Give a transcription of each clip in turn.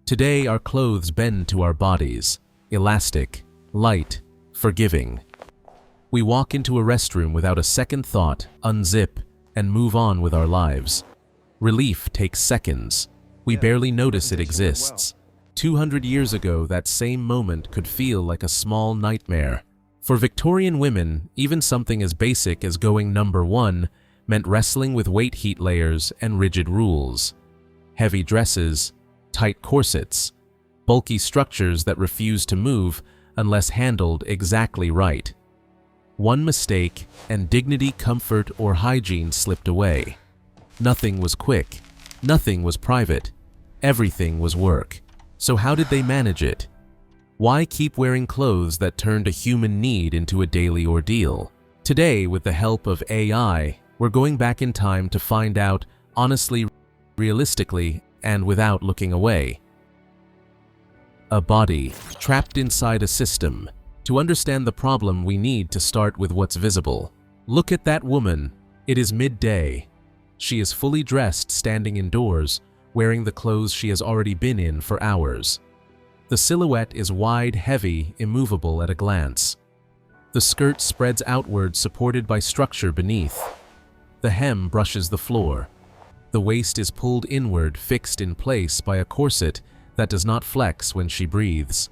Today, our clothes bend to our bodies, elastic, light, forgiving. We walk into a restroom without a second thought, unzip, and move on with our lives. Relief takes seconds. We barely notice it exists. 200 years ago, that same moment could feel like a small nightmare. For Victorian women, even something as basic as going number one meant wrestling with weight heat layers and rigid rules. Heavy dresses, tight corsets, bulky structures that refused to move unless handled exactly right. One mistake, and dignity, comfort, or hygiene slipped away. Nothing was quick. Nothing was private. Everything was work. So how did they manage it? Why keep wearing clothes that turned a human need into a daily ordeal? Today, with the help of AI, we're going back in time to find out, honestly, realistically, and without looking away. A body trapped inside a system. To understand the problem, we need to start with what's visible. Look at that woman. It is midday. She is fully dressed, standing indoors, wearing the clothes she has already been in for hours. The silhouette is wide, heavy, immovable at a glance. The skirt spreads outward, supported by structure beneath. The hem brushes the floor. The waist is pulled inward, fixed in place by a corset that does not flex when she breathes.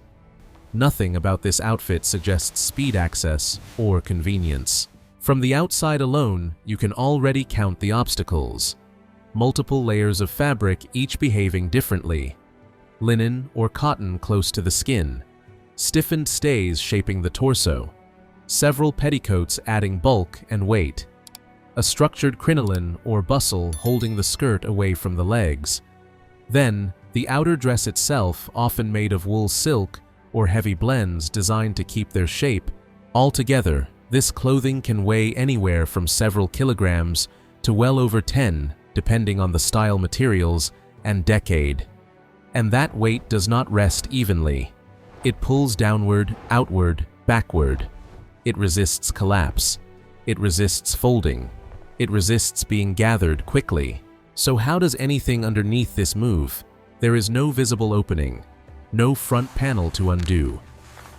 Nothing about this outfit suggests speed access or convenience. From the outside alone, you can already count the obstacles. Multiple layers of fabric, each behaving differently. Linen or cotton close to the skin. Stiffened stays shaping the torso. Several petticoats adding bulk and weight. A structured crinoline or bustle holding the skirt away from the legs. Then, the outer dress itself, often made of wool, silk, or heavy blends designed to keep their shape. Altogether, this clothing can weigh anywhere from several kilograms to well over 10, depending on the style, materials, and decade. And that weight does not rest evenly. It pulls downward, outward, backward. It resists collapse. It resists folding. It resists being gathered quickly. So how does anything underneath this move? There is no visible opening, no front panel to undo,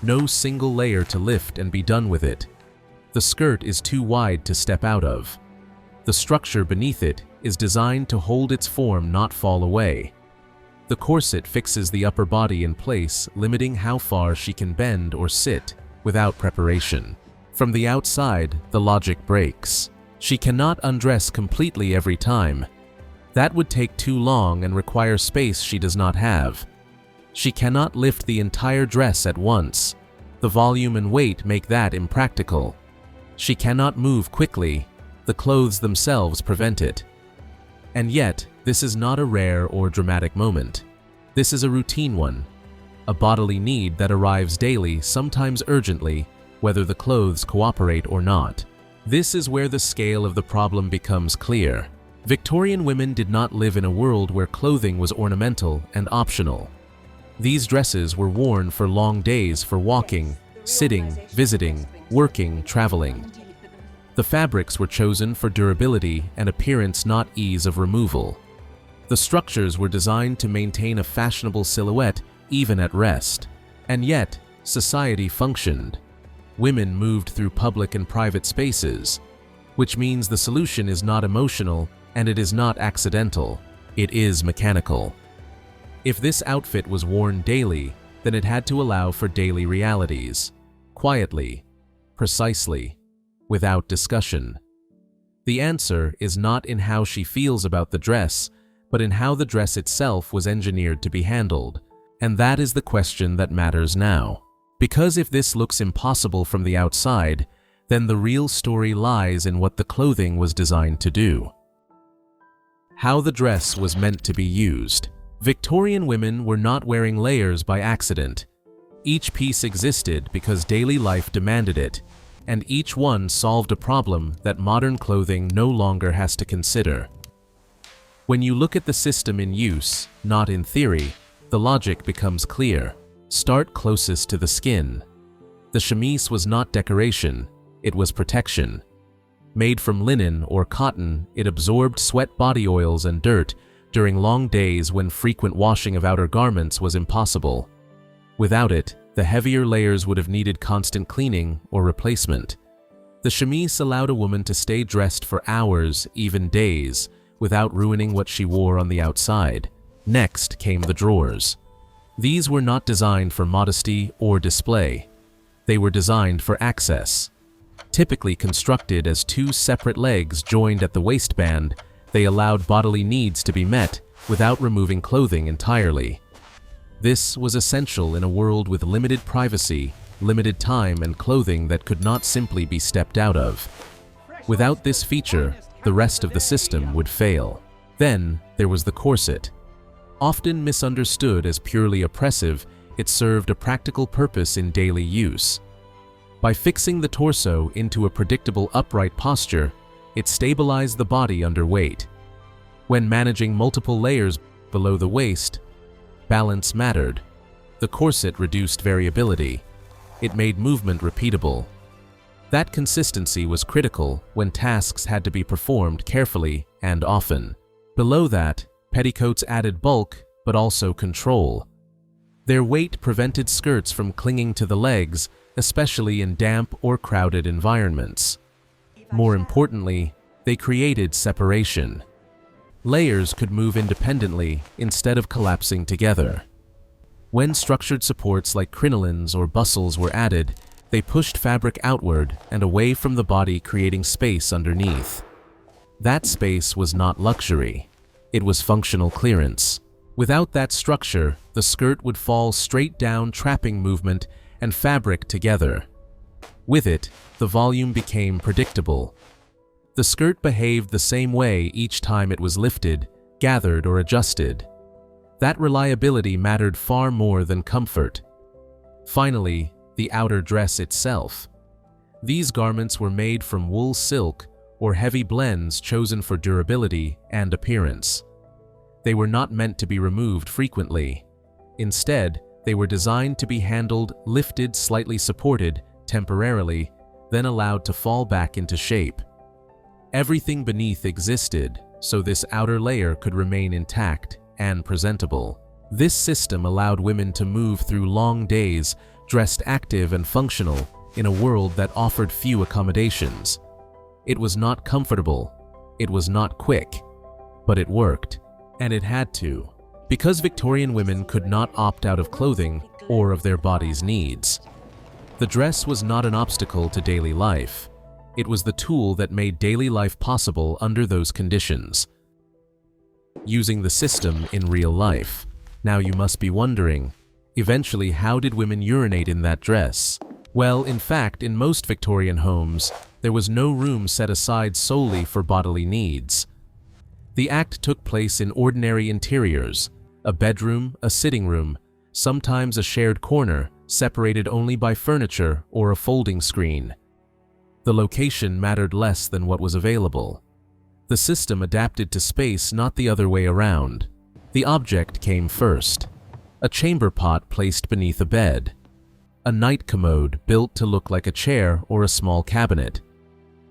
no single layer to lift and be done with it. The skirt is too wide to step out of. The structure beneath it is designed to hold its form, not fall away. The corset fixes the upper body in place, limiting how far she can bend or sit without preparation. From the outside, the logic breaks. She cannot undress completely every time. That would take too long and require space she does not have. She cannot lift the entire dress at once. The volume and weight make that impractical. She cannot move quickly. The clothes themselves prevent it. And yet, this is not a rare or dramatic moment. This is a routine one, a bodily need that arrives daily, sometimes urgently, whether the clothes cooperate or not. This is where the scale of the problem becomes clear. Victorian women did not live in a world where clothing was ornamental and optional. These dresses were worn for long days, for walking, sitting, visiting, working, traveling. The fabrics were chosen for durability and appearance, not ease of removal. The structures were designed to maintain a fashionable silhouette even at rest. And yet, society functioned. Women moved through public and private spaces, which means the solution is not emotional and it is not accidental. It is mechanical. If this outfit was worn daily, then it had to allow for daily realities, quietly, precisely, without discussion. The answer is not in how she feels about the dress, but in how the dress itself was engineered to be handled. And that is the question that matters now. Because if this looks impossible from the outside, then the real story lies in what the clothing was designed to do. How the dress was meant to be used. Victorian women were not wearing layers by accident. Each piece existed because daily life demanded it, and each one solved a problem that modern clothing no longer has to consider. When you look at the system in use, not in theory, the logic becomes clear. Start closest to the skin. The chemise was not decoration, it was protection. Made from linen or cotton, it absorbed sweat, body oils, and dirt during long days when frequent washing of outer garments was impossible. Without it, the heavier layers would have needed constant cleaning or replacement. The chemise allowed a woman to stay dressed for hours, even days, without ruining what she wore on the outside. Next came the drawers. These were not designed for modesty or display. They were designed for access. Typically constructed as two separate legs joined at the waistband, they allowed bodily needs to be met without removing clothing entirely. This was essential in a world with limited privacy, limited time, and clothing that could not simply be stepped out of. Without this feature, the rest of the system would fail. Then there was the corset. Often misunderstood as purely oppressive, it served a practical purpose in daily use. By fixing the torso into a predictable upright posture, it stabilized the body under weight. When managing multiple layers below the waist, balance mattered. The corset reduced variability. It made movement repeatable. That consistency was critical when tasks had to be performed carefully and often. Below that, petticoats added bulk but also control. Their weight prevented skirts from clinging to the legs, especially in damp or crowded environments. More importantly, they created separation. Layers could move independently instead of collapsing together. When structured supports like crinolines or bustles were added, they pushed fabric outward and away from the body, creating space underneath. That space was not luxury. It was functional clearance. Without that structure, the skirt would fall straight down, trapping movement and fabric together. With it, the volume became predictable. The skirt behaved the same way each time it was lifted, gathered, or adjusted. That reliability mattered far more than comfort. Finally, the outer dress itself. These garments were made from wool, silk, or heavy blends chosen for durability and appearance. They were not meant to be removed frequently. Instead, they were designed to be handled, lifted, slightly supported, temporarily, then allowed to fall back into shape. Everything beneath existed, so this outer layer could remain intact and presentable. This system allowed women to move through long days, dressed active and functional, in a world that offered few accommodations. It was not comfortable, it was not quick, but it worked, and it had to, because Victorian women could not opt out of clothing or of their bodies' needs. The dress was not an obstacle to daily life. It was the tool that made daily life possible under those conditions. Using the system in real life. Now you must be wondering, eventually, how did women urinate in that dress? Well, in fact, in most Victorian homes, there was no room set aside solely for bodily needs. The act took place in ordinary interiors, a bedroom, a sitting room, sometimes a shared corner, separated only by furniture or a folding screen. The location mattered less than what was available. The system adapted to space, not the other way around. The object came first. A chamber pot placed beneath a bed. A night commode built to look like a chair or a small cabinet.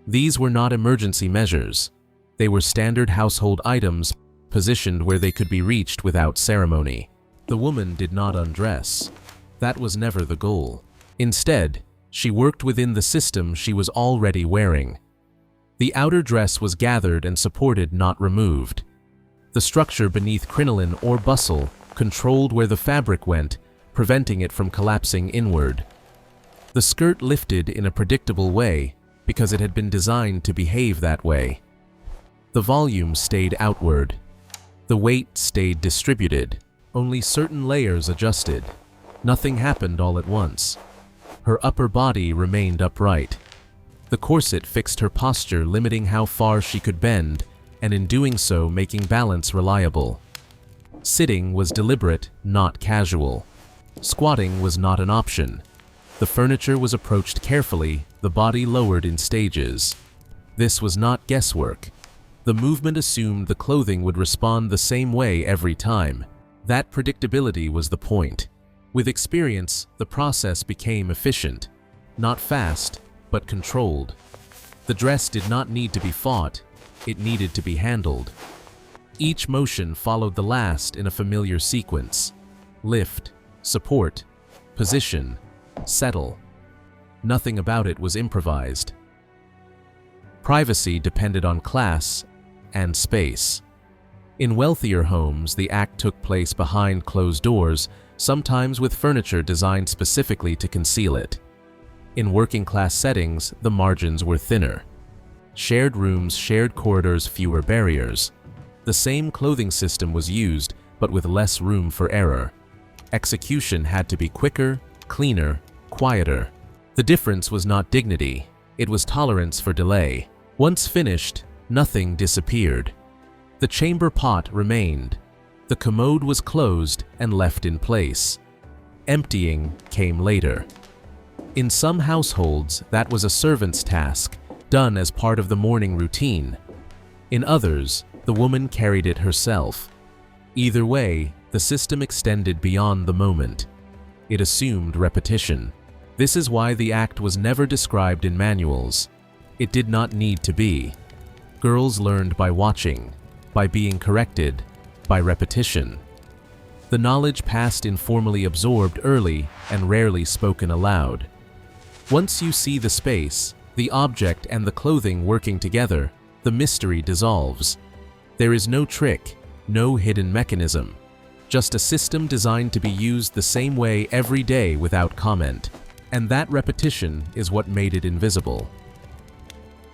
These were not emergency measures. They were standard household items, positioned where they could be reached without ceremony. The woman did not undress. That was never the goal. Instead, she worked within the system she was already wearing. The outer dress was gathered and supported, not removed. The structure beneath crinoline or bustle controlled where the fabric went, preventing it from collapsing inward. The skirt lifted in a predictable way because it had been designed to behave that way. The volume stayed outward. The weight stayed distributed. Only certain layers adjusted. Nothing happened all at once. Her upper body remained upright. The corset fixed her posture, limiting how far she could bend, and in doing so making balance reliable. Sitting was deliberate, not casual. Squatting was not an option. The furniture was approached carefully, the body lowered in stages. This was not guesswork. The movement assumed the clothing would respond the same way every time. That predictability was the point. With experience, the process became efficient. Not fast, but controlled. The dress did not need to be fought, it needed to be handled. Each motion followed the last in a familiar sequence: lift, support, position, settle. Nothing about it was improvised. Privacy depended on class and space. In wealthier homes, the act took place behind closed doors, sometimes with furniture designed specifically to conceal it. In working-class settings, the margins were thinner. Shared rooms, shared corridors, fewer barriers. The same clothing system was used, but with less room for error. Execution had to be quicker, cleaner, quieter. The difference was not dignity, it was tolerance for delay. Once finished, nothing disappeared. The chamber pot remained. The commode was closed and left in place. Emptying came later. In some households, that was a servant's task, done as part of the morning routine. In others, the woman carried it herself. Either way, the system extended beyond the moment. It assumed repetition. This is why the act was never described in manuals. It did not need to be. Girls learned by watching, by being corrected, by repetition. The knowledge passed informally absorbed early and rarely spoken aloud. Once you see the space, the object and the clothing working together, the mystery dissolves. There is no trick, no hidden mechanism, just a system designed to be used the same way every day without comment. And that repetition is what made it invisible.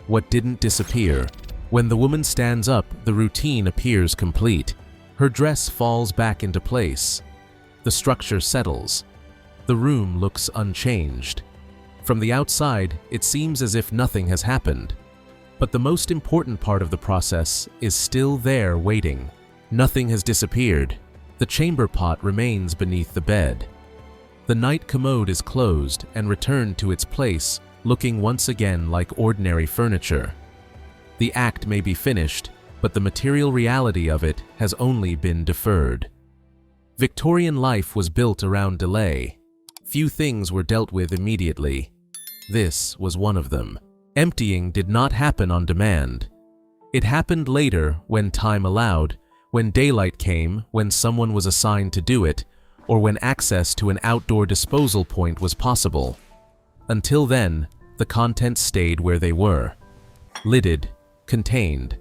What didn't disappear? When the woman stands up, the routine appears complete. Her dress falls back into place. The structure settles. The room looks unchanged. From the outside, it seems as if nothing has happened. But the most important part of the process is still there waiting. Nothing has disappeared. The chamber pot remains beneath the bed. The night commode is closed and returned to its place, looking once again like ordinary furniture. The act may be finished, but the material reality of it has only been deferred. Victorian life was built around delay. Few things were dealt with immediately. This was one of them. Emptying did not happen on demand. It happened later, when time allowed, when daylight came, when someone was assigned to do it, or when access to an outdoor disposal point was possible. Until then, the contents stayed where they were. Lidded, contained,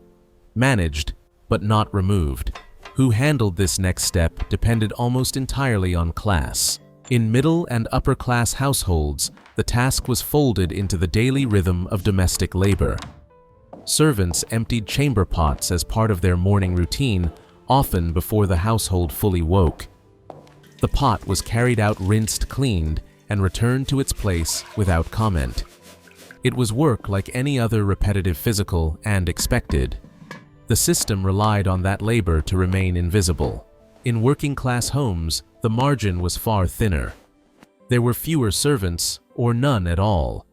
managed, but not removed. Who handled this next step depended almost entirely on class. In middle and upper class households, the task was folded into the daily rhythm of domestic labor. Servants emptied chamber pots as part of their morning routine, often before the household fully woke. The pot was carried out rinsed, cleaned, and returned to its place without comment. It was work like any other repetitive physical and expected. The system relied on that labor to remain invisible. In working-class homes, the margin was far thinner. There were fewer servants, or none at all.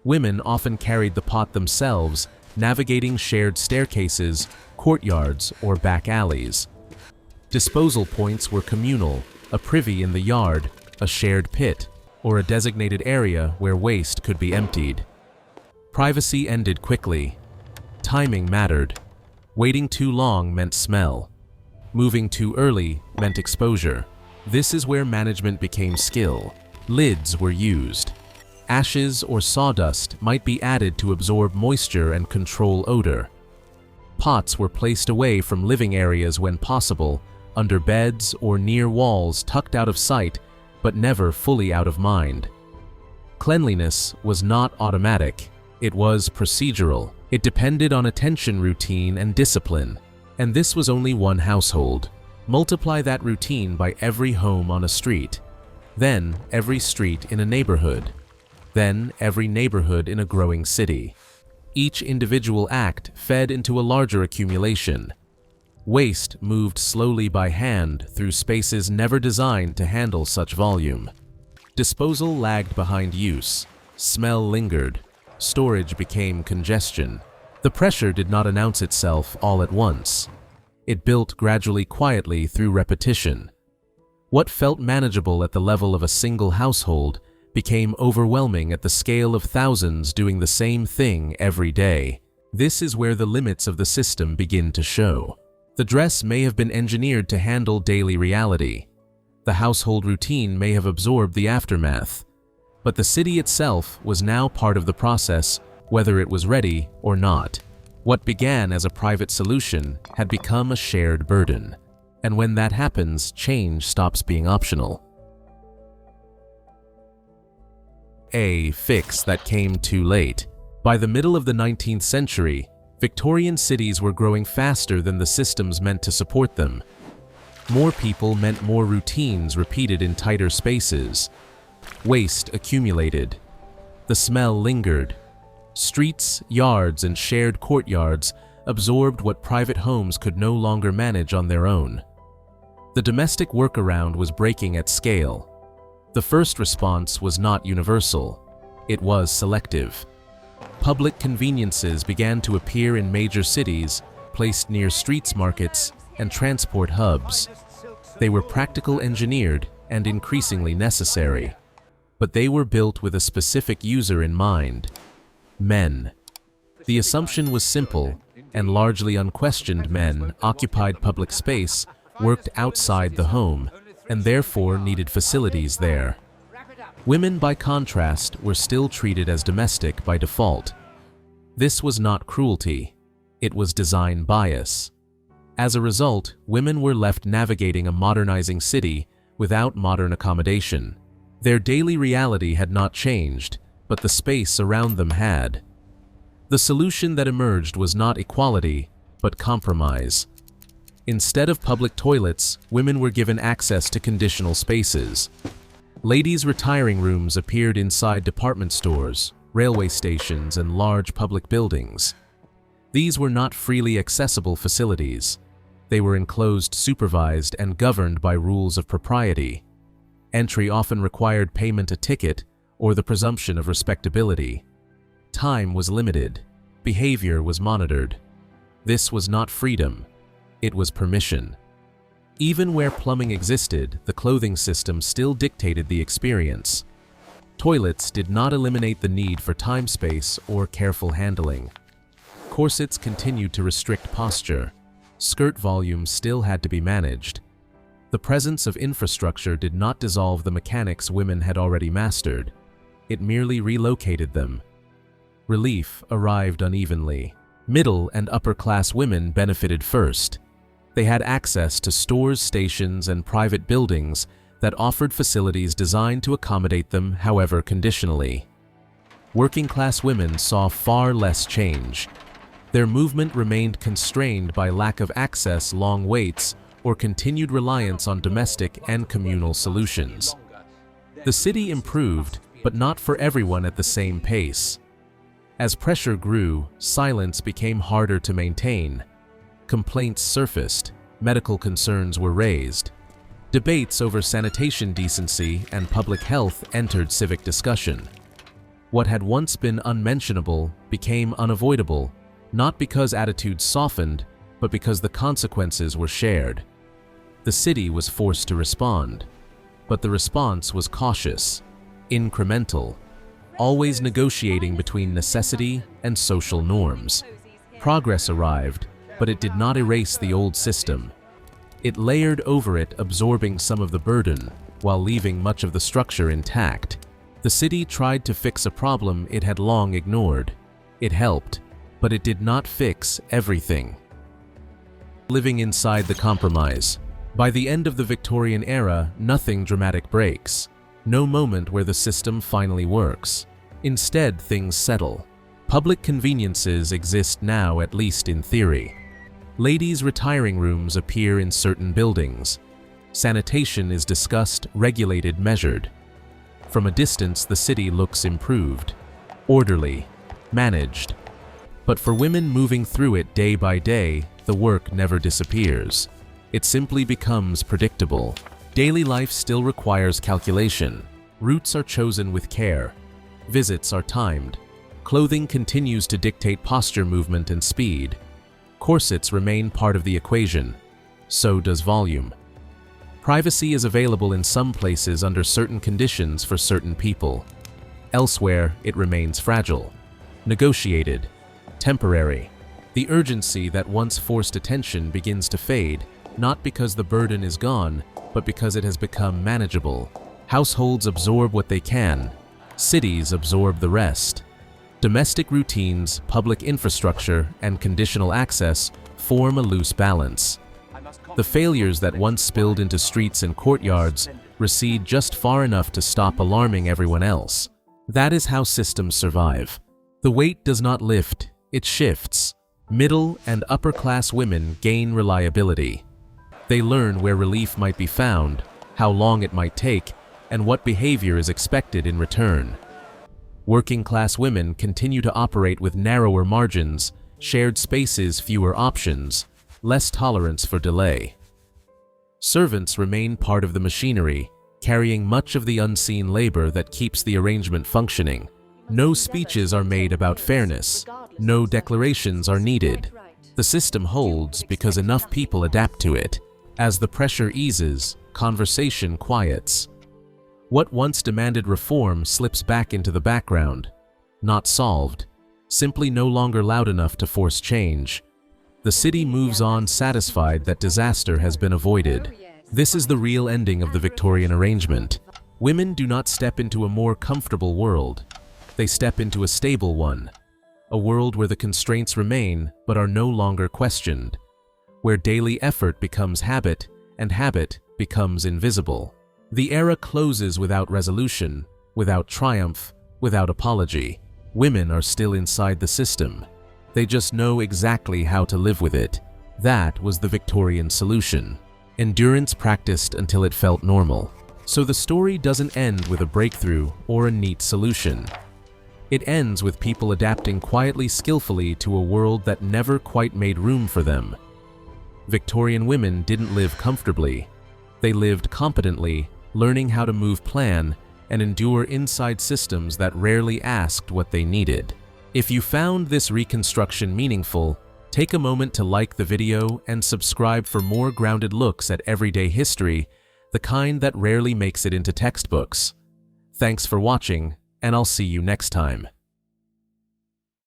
Women often carried the pot themselves, navigating shared staircases, courtyards, or back alleys. Disposal points were communal, a privy in the yard, a shared pit, or a designated area where waste could be emptied. Privacy ended quickly. Timing mattered. Waiting too long meant smell. Moving too early meant exposure. This is where management became skill. Lids were used. Ashes or sawdust might be added to absorb moisture and control odor. Pots were placed away from living areas when possible, under beds or near walls tucked out of sight, but never fully out of mind. Cleanliness was not automatic. It was procedural. It depended on attention, routine, and discipline. And this was only one household. Multiply that routine by every home on a street. Then every street in a neighborhood. Then every neighborhood in a growing city. Each individual act fed into a larger accumulation. Waste moved slowly by hand through spaces never designed to handle such volume. Disposal lagged behind use. Smell lingered. Storage became congestion. The pressure did not announce itself all at once. It built gradually, quietly through repetition. What felt manageable at the level of a single household became overwhelming at the scale of thousands doing the same thing every day. This is where the limits of the system begin to show. The dress may have been engineered to handle daily reality. The household routine may have absorbed the aftermath. But the city itself was now part of the process, whether it was ready or not. What began as a private solution had become a shared burden. And when that happens, change stops being optional. A fix that came too late. By the middle of the 19th century, Victorian cities were growing faster than the systems meant to support them. More people meant more routines repeated in tighter spaces. Waste accumulated. The smell lingered. Streets, yards, and shared courtyards absorbed what private homes could no longer manage on their own. The domestic workaround was breaking at scale. The first response was not universal. It was selective. Public conveniences began to appear in major cities, placed near streets, markets, and transport hubs. They were practical engineered and increasingly necessary. But they were built with a specific user in mind: men. The assumption was simple, and largely unquestioned: men occupied public space, worked outside the home, and therefore needed facilities there. Women, by contrast, were still treated as domestic by default. This was not cruelty. It was design bias. As a result, women were left navigating a modernizing city without modern accommodation. Their daily reality had not changed, but the space around them had. The solution that emerged was not equality, but compromise. Instead of public toilets, women were given access to conditional spaces. Ladies' retiring rooms appeared inside department stores, railway stations, and large public buildings. These were not freely accessible facilities. They were enclosed, supervised, and governed by rules of propriety. Entry often required payment a ticket or the presumption of respectability. Time was limited. Behavior was monitored. This was not freedom. It was permission. Even where plumbing existed, the clothing system still dictated the experience. Toilets did not eliminate the need for time, space, or careful handling. Corsets continued to restrict posture. Skirt volumes still had to be managed. The presence of infrastructure did not dissolve the mechanics women had already mastered. It merely relocated them. Relief arrived unevenly. Middle and upper-class women benefited first. They had access to stores, stations, and private buildings that offered facilities designed to accommodate them, however conditionally. Working-class women saw far less change. Their movement remained constrained by lack of access, long waits, or continued reliance on domestic and communal solutions. The city improved, but not for everyone at the same pace. As pressure grew, silence became harder to maintain. Complaints surfaced, medical concerns were raised. Debates over sanitation decency and public health entered civic discussion. What had once been unmentionable became unavoidable, not because attitudes softened, but because the consequences were shared. The city was forced to respond, but the response was cautious, incremental, always negotiating between necessity and social norms. Progress arrived, but it did not erase the old system. It layered over it, absorbing some of the burden, while leaving much of the structure intact. The city tried to fix a problem it had long ignored. It helped, but it did not fix everything. Living inside the compromise. By the end of the Victorian era, nothing dramatic breaks. No moment where the system finally works. Instead, things settle. Public conveniences exist now, at least in theory. Ladies' retiring rooms appear in certain buildings. Sanitation is discussed, regulated, measured. From a distance, the city looks improved, orderly, managed. But for women moving through it day by day, the work never disappears. It simply becomes predictable. Daily life still requires calculation. Routes are chosen with care. Visits are timed. Clothing continues to dictate posture, movement, and speed. Corsets remain part of the equation. So does volume. Privacy is available in some places under certain conditions for certain people. Elsewhere, it remains fragile, negotiated, temporary. The urgency that once forced attention begins to fade, not because the burden is gone, but because it has become manageable. Households absorb what they can. Cities absorb the rest. Domestic routines, public infrastructure, and conditional access form a loose balance. The failures that once spilled into streets and courtyards recede just far enough to stop alarming everyone else. That is how systems survive. The weight does not lift, it shifts. Middle and upper-class women gain reliability. They learn where relief might be found, how long it might take, and what behavior is expected in return. Working-class women continue to operate with narrower margins, shared spaces, fewer options, less tolerance for delay. Servants remain part of the machinery, carrying much of the unseen labor that keeps the arrangement functioning. No speeches are made about fairness. No declarations are needed. The system holds because enough people adapt to it. As the pressure eases, conversation quiets. What once demanded reform slips back into the background. Not solved, simply no longer loud enough to force change. The city moves on satisfied that disaster has been avoided. This is the real ending of the Victorian arrangement. Women do not step into a more comfortable world. They step into a stable one. A world where the constraints remain but are no longer questioned. Where daily effort becomes habit and habit becomes invisible. The era closes without resolution, without triumph, without apology. Women are still inside the system. They just know exactly how to live with it. That was the Victorian solution. Endurance practiced until it felt normal. So the story doesn't end with a breakthrough or a neat solution. It ends with people adapting quietly, skillfully to a world that never quite made room for them. Victorian women didn't live comfortably. They lived competently, learning how to move, plan, and endure inside systems that rarely asked what they needed. If you found this reconstruction meaningful, take a moment to like the video and subscribe for more grounded looks at everyday history, the kind that rarely makes it into textbooks. Thanks for watching, and I'll see you next time.